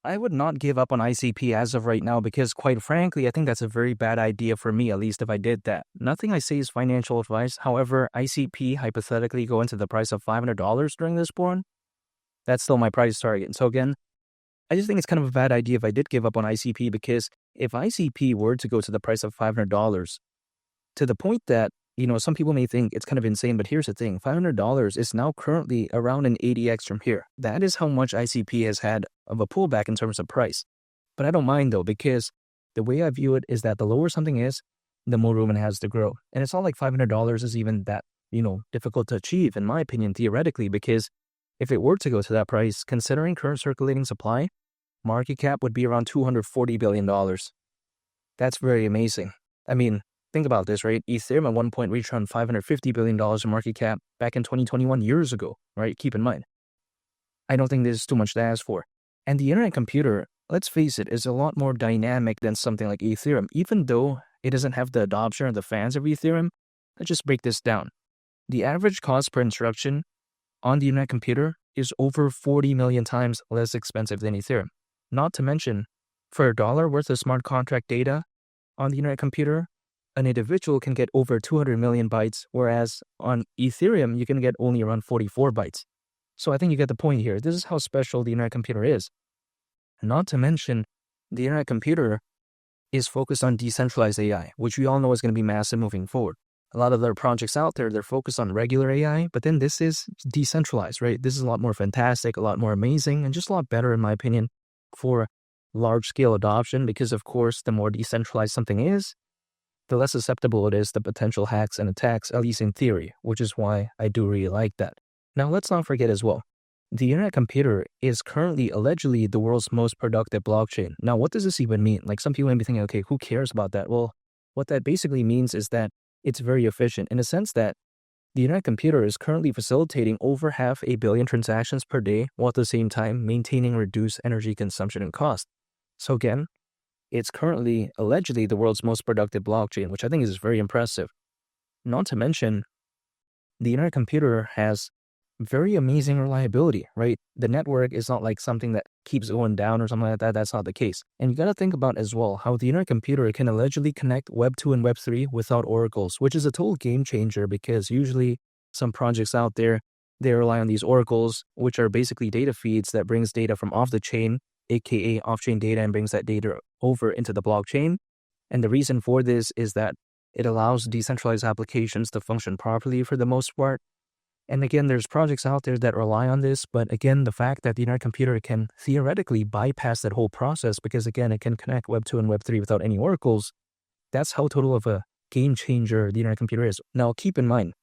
I would not give up on ICP as of right now because, quite frankly, I think that's a very bad idea for me, at least if I did that. Nothing I say is financial advice. However, ICP hypothetically go into the price of $500 during this born. That's still my price target. So again, I just think it's kind of a bad idea if I did give up on ICP, because if ICP were to go to the price of $500, to the point that, some people may think it's kind of insane, but here's the thing. $500 is now currently around an 80x from here. That is how much ICP has had of a pullback in terms of price. But I don't mind though, because the way I view it is that the lower something is, the more room it has to grow. And it's not like $500 is even that, difficult to achieve, in my opinion, theoretically, because if it were to go to that price, considering current circulating supply, market cap would be around $240 billion. That's very amazing. I mean, think about this, right? Ethereum at one point reached around $550 billion in market cap back in 2021, years ago, right? Keep in mind. I don't think this is too much to ask for. And the internet computer, let's face it, is a lot more dynamic than something like Ethereum. Even though it doesn't have the adoption or the fans of Ethereum, let's just break this down. The average cost per instruction on the internet computer is over 40 million times less expensive than Ethereum. Not to mention, for $1 worth of smart contract data on the internet computer, an individual can get over 200 million bytes, whereas on Ethereum, you can get only around 44 bytes. So I think you get the point here. This is how special the internet computer is. Not to mention, the internet computer is focused on decentralized AI, which we all know is going to be massive moving forward. A lot of their projects out there, they're focused on regular AI, but then this is decentralized, right? This is a lot more fantastic, a lot more amazing, and just a lot better, in my opinion, for large-scale adoption, because, of course, the more decentralized something is, the less susceptible it is to potential hacks and attacks, at least in theory, which is why I do really like that. Now, let's not forget as well, the internet computer is currently allegedly the world's most productive blockchain. Now, what does this even mean? Like, some people may be thinking, okay, who cares about that? Well, what that basically means is that it's very efficient in a sense that the internet computer is currently facilitating over 500 million transactions per day, while at the same time maintaining reduced energy consumption and cost. So again, it's currently allegedly the world's most productive blockchain, which I think is very impressive. Not to mention, the internet computer has very amazing reliability, right? The network is not like something that keeps going down or something like that. That's not the case. And you got to think about as well how the internet computer can allegedly connect Web 2 and Web 3 without oracles, which is a total game changer, because usually some projects out there, they rely on these oracles, which are basically data feeds that brings data from off the chain, aka off-chain data, and brings that data over into the blockchain. And the reason for this is that it allows decentralized applications to function properly for the most part. And again, there's projects out there that rely on this, but again, the fact that the internet computer can theoretically bypass that whole process, because again, it can connect Web 2 and Web 3 without any oracles, that's how total of a game changer the internet computer is. Now, keep in mind,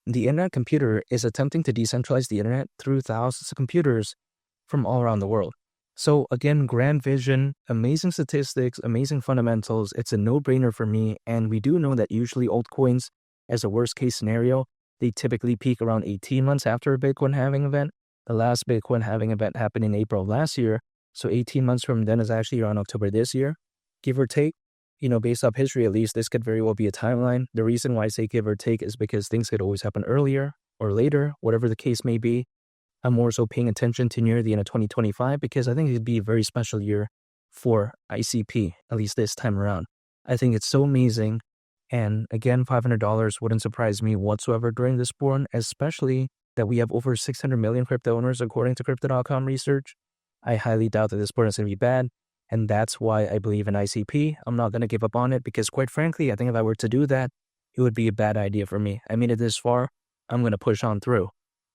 the internet computer is attempting to decentralize the internet through thousands of computers from all around the world. So again, grand vision, amazing statistics, amazing fundamentals. It's a no-brainer for me. And we do know that usually altcoins, as a worst case scenario, they typically peak around 18 months after a Bitcoin halving event. The last Bitcoin halving event happened in April of last year. So 18 months from then is actually around October this year, give or take. Based off history, at least, this could very well be a timeline. The reason why I say give or take is because things could always happen earlier or later, whatever the case may be. I'm more so paying attention to near the end of 2025 because I think it'd be a very special year for ICP, at least this time around. I think it's so amazing. And again, $500 wouldn't surprise me whatsoever during this born, especially that we have over 600 million crypto owners according to Crypto.com research. I highly doubt that this born is going to be bad. And that's why I believe in ICP. I'm not going to give up on it because, quite frankly, I think if I were to do that, it would be a bad idea for me. I made it this far. I'm going to push on through.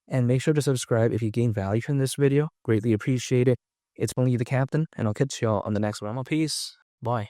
And make sure to subscribe if you gain value from this video. Greatly appreciate it. It's only the captain, and I'll catch y'all on the next one. Peace. Bye.